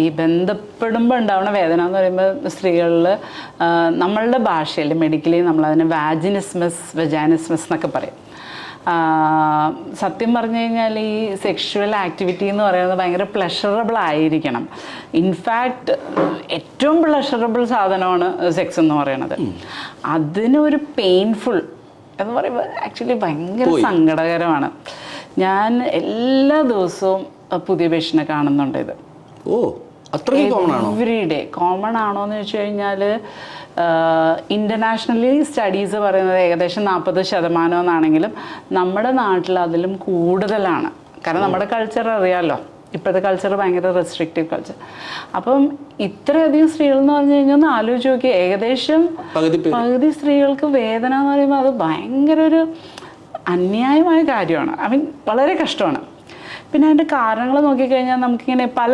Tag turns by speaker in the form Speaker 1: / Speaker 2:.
Speaker 1: ഈ ബന്ധപ്പെടുമ്പോൾ ഉണ്ടാവുന്ന വേദന എന്ന് പറയുമ്പോൾ സ്ത്രീകളിൽ നമ്മളുടെ ഭാഷയിൽ മെഡിക്കലി നമ്മളതിന് വാജിനിസ്മസ് വെജാനിസ്മസ് എന്നൊക്കെ പറയും. സത്യം പറഞ്ഞു കഴിഞ്ഞാൽ ഈ സെക്ഷുവൽ ആക്ടിവിറ്റി എന്ന് പറയുന്നത് ഭയങ്കര പ്ലഷറബിൾ ആയിരിക്കണം. ഇൻഫാക്റ്റ് ഏറ്റവും പ്ലഷറബിൾ സാധനമാണ് സെക്സ് എന്ന് പറയുന്നത്. അതിനൊരു പെയിൻഫുൾ എന്ന് പറയുമ്പോൾ ആക്ച്വലി ഭയങ്കര സങ്കടകരമാണ്. ഞാൻ എല്ലാ ദിവസവും പുതിയ പേഷ്യനെ കാണുന്നുണ്ട്. ഇത് എവറി ഡേ കോമൺ ആണോ എന്ന് ചോദിച്ചു കഴിഞ്ഞാൽ ഇൻ്റർനാഷണലി സ്റ്റഡീസ് പറയുന്നത് ഏകദേശം 40% എന്നാണെങ്കിലും നമ്മുടെ നാട്ടിൽ അതിലും കൂടുതലാണ്. കാരണം നമ്മുടെ കൾച്ചർ അറിയാമല്ലോ, ഇപ്പോഴത്തെ കൾച്ചർ ഭയങ്കര റെസ്ട്രിക്റ്റീവ് കൾച്ചർ. അപ്പം ഇത്രയധികം സ്ത്രീകൾ എന്ന് പറഞ്ഞു കഴിഞ്ഞാൽ ഒന്ന് ആലോചിച്ച് നോക്കി, ഏകദേശം പകുതി സ്ത്രീകൾക്ക് വേദന എന്ന് പറയുമ്പോൾ അത് ഭയങ്കര ഒരു അന്യായമായ കാര്യമാണ്. വളരെ കഷ്ടമാണ്. പിന്നെ അതിൻ്റെ കാരണങ്ങൾ നോക്കിക്കഴിഞ്ഞാൽ നമുക്കിങ്ങനെ പല